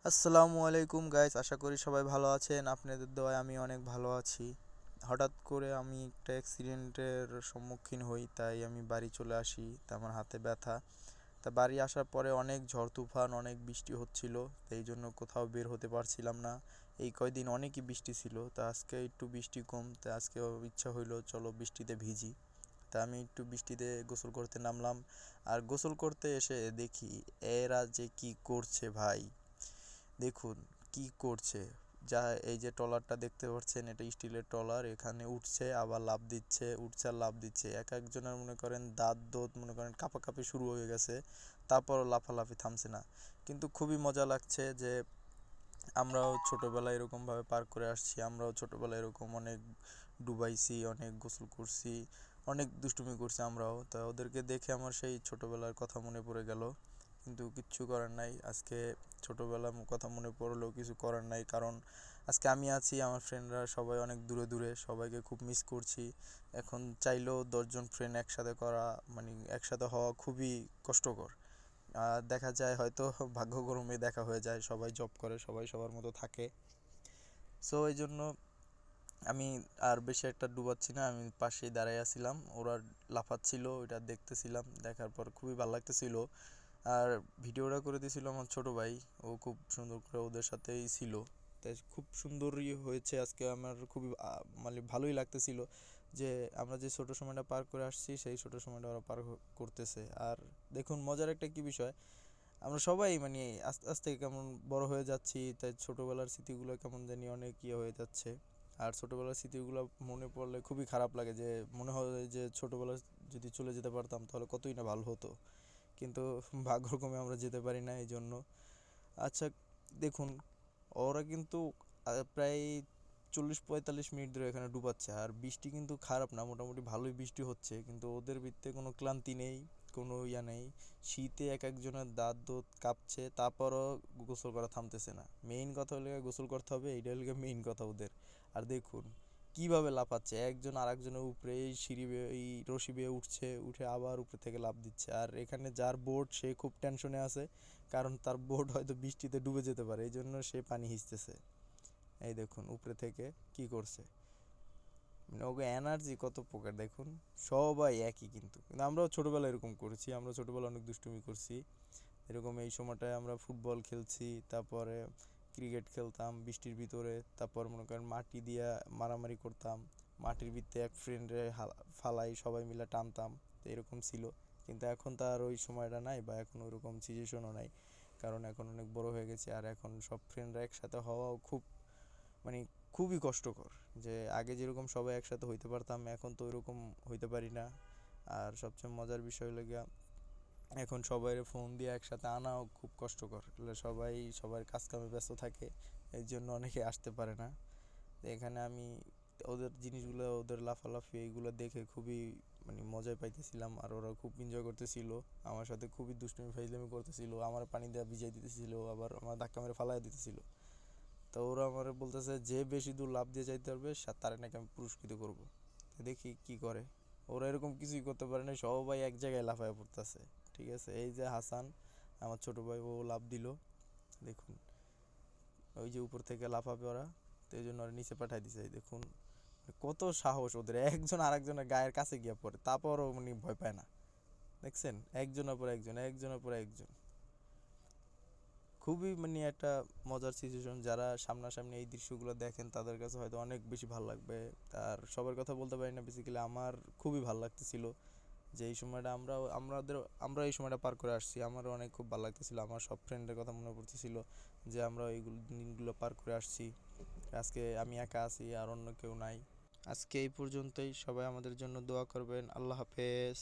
আসসালামু আলাইকুম গাইস, আশা করি সবাই ভালো আছেন। আপনাদের দোয়ায় আমি অনেক ভালো আছি। হঠাৎ করে আমি একটা অ্যাক্সিডেন্টের সম্মুখীন হই, তাই আমি বাড়ি চলে আসি। তা আমার হাতে ব্যথা। তা বাড়ি আসার পরে অনেক ঝড় তুফান, অনেক বৃষ্টি হচ্ছিল, এই জন্য কোথাও বের হতে পারছিলাম না। এই কয়দিন অনেকই বৃষ্টি ছিল, তা আজকে একটু বৃষ্টি কম, তা আজকে ইচ্ছা হইলো চলো বৃষ্টিতে ভিজি। তা আমি একটু বৃষ্টিতে গোসল করতে নামলাম। আর গোসল করতে এসে দেখি এরা যে কি করছে ভাই, দেখুন কি করছে। যা এই যে ট্রলারটা দেখতে পাচ্ছেন, এটা স্টিলের ট্রলার, এখানে উঠছে আবার লাফ দিচ্ছে, উঠছে আর লাফ দিচ্ছে। এক একজনের মনে করেন দাঁত দোত মনে করেন কাঁপাকাঁপি শুরু হয়ে গেছে, তারপরও লাফালাফি থামছে না। কিন্তু খুবই মজা লাগছে যে আমরাও ছোটোবেলায় এরকমভাবে পার করে আসছি, আমরাও ছোটোবেলায় এরকম অনেক ডুবাইছি, অনেক গোসল করছি, অনেক দুষ্টুমি করছি আমরাও। তা ওদেরকে দেখে আমার সেই ছোটোবেলার কথা মনে পড়ে গেল। কিন্তু কিচ্ছু করার নাই, আজকে ছোটোবেলার কথা মনে পড়লেও কিছু করার নাই, কারণ আজকে আমি আছি, আমার ফ্রেন্ডরা সবাই অনেক দূরে দূরে, সবাইকে খুব মিস করছি। এখন চাইলেও 10জন ফ্রেন্ড একসাথে করা, মানে একসাথে হওয়া খুবই কষ্টকর। দেখা যায় হয়তো ভাগ্যক্রমে দেখা হয়ে যায়, সবাই জব করে, সবাই সবার মতো থাকে। সো এই জন্য আমি আর বেশি একটা ডুবাচ্ছি না, আমি পাশেই দাঁড়াই আছিলাম, ওরা লাফাচ্ছিল, ওইটা দেখতেছিলাম, দেখার পর খুবই ভালো লাগতেছিল। আর ভিডিওটা করে দিয়েছিল আমার ছোট ভাই, ও খুব সুন্দর করে ওদের সাথেই ছিল। তাই খুব সুন্দরই হয়েছে আজকে, আমার খুবই মানে ভালোই লাগতেছিল যে আমরা যে ছোট সময়টা পার করে আসছি, সেই ছোট সময়টা ওরা পার করতেছে। আর দেখুন মজার একটা কি বিষয়, আমরা সবাই মানে আস্তে আস্তে কেমন বড় হয়ে যাচ্ছি, তাই ছোটবেলার স্মৃতিগুলো কেমন জানি অনেক ইয়ে হয়ে যাচ্ছে। আর ছোটবেলার স্মৃতিগুলো মনে পড়লে খুবই খারাপ লাগে, যে মনে হয় যে ছোটবেলা যদি চলে যেতে পারতাম তাহলে কতই না ভালো হতো। কিন্তু ভাগ্যক্রমে আমরা যেতে পারি না, এই জন্য। আচ্ছা, দেখুন ওরা কিন্তু প্রায় 40-45 মিনিট ধরে এখানে ডুবাচ্ছে, আর বৃষ্টি কিন্তু খারাপ না, মোটামুটি ভালোই বৃষ্টি হচ্ছে, কিন্তু ওদের ভিতরে কোনো ক্লান্তি নেই, কোনো ইয়া নেই। শীতে এক একজনের দাঁত দোত কাঁপছে, তারপরও গোসল করা থামতেছে না। মেইন কথা হলো গোসল করতে হবে, এইটা হলো মেইন কথা ওদের। আর দেখুন কিভাবে লাফাচ্ছে, একজন আরেকজনের উপরে এই সিঁড়ি বেয়ে এই রশি বেয়ে উঠছে, উঠে আবার উপরে থেকে লাফ দিচ্ছে। আর এখানে যার বোট সে খুব টেনশনে আছে, কারণ তার বোট হয়তো বৃষ্টিতে ডুবে যেতে পারে, এই জন্য সে পানি হিঁচতেছে। এই দেখুন উপরে থেকে কি করছে, মানে ওকে এনার্জি কত প্রকার দেখুন। সবাই একই, কিন্তু কিন্তু আমরাও ছোটোবেলায় এরকম করেছি, আমরা ছোটোবেলায় অনেক দুষ্টুমি করছি। এরকম এই সময়টায় আমরা ফুটবল খেলছি, তারপরে ক্রিকেট খেলতাম বৃষ্টির ভিতরে, তারপর মনে করেন মাটি দিয়া মারামারি করতাম, মাটির ভিতরে এক ফ্রেন্ডে ফালাই সবাই মিলে টানতাম। তো এরকম ছিল। কিন্তু এখন তো আর ওই সময়টা নাই, বা এখন ওইরকম সিচুয়েশনও নাই, কারণ এখন অনেক বড় হয়ে গেছে। আর এখন সব ফ্রেন্ডরা একসাথে হওয়াও খুব মানে খুবই কষ্টকর। যে আগে যেরকম সবাই একসাথে হইতে পারতাম, এখন তো ওইরকম হইতে পারি না। আর সবচেয়ে মজার বিষয় হলো গিয়া, এখন সবাই ফোন দিয়ে একসাথে আনাও খুব কষ্টকর, এগুলো সবাই সবার কাজ কামে ব্যস্ত থাকে, এই জন্য অনেকে আসতে পারে না। তো এখানে আমি ওদের জিনিসগুলো, ওদের লাফালাফি এইগুলো দেখে খুবই মানে মজাই পাইতেছিলাম, আর ওরা খুব এনজয় করতেছিল, আমার সাথে খুবই দুষ্টুমি ফাইজলামি করতেছিল, আমার পানি দিয়ে ভিজাই দিতেছিল, আবার আমার ধাক্কা মেরে ফালাই দিতেছিল। তো ওরা আমার বলতেছে যে বেশি দূর লাফ দিয়ে যাইতে পারবে তারে নাকি আমি পুরস্কৃত করব। তো দেখি কি করে। ওরা এরকম কিছুই করতে পারে না, সবাই এক জায়গায় লাফায় পড়তেছে। ঠিক আছে, এই যে হাসান আমার ছোট ভাই, ও লাফ দিল, দেখুন ওই যে উপর থেকে লাফাবে ওরা, তো এই জন্য ওরা নিচে পাঠাই দিছে। এই দেখুন কত সাহস ওদের, একজন আরেকজনের গায়ের কাছে গিয়ে পড়ে, তারপরও মানে ভয় পায় না। দেখছেন, একজনের পর একজন, একজনের পর একজন, খুবই মানে একটা মজার সিচুয়েশন। যারা সামনাসামনি এই দৃশ্যগুলো দেখেন তাদের কাছে হয়তো অনেক বেশি ভালো লাগবে। আর সবার কথা বলতে পারি না, বেসিক্যালি আমার খুবই ভালো লাগতেছিল যে এই সময়টা আমরা এই সময়টা পার করে আসছি, আমারও অনেক খুব ভালো লাগতেছিল। আমার সব ফ্রেন্ডের কথা মনে পড়তেছিল যে আমরা এইগুলো দিনগুলো পার করে আসছি। আজকে আমি একা আছি আর অন্য কেউ নাই। আজকে এই পর্যন্তই, সবাই আমাদের জন্য দোয়া করবেন। আল্লাহ হাফেজ।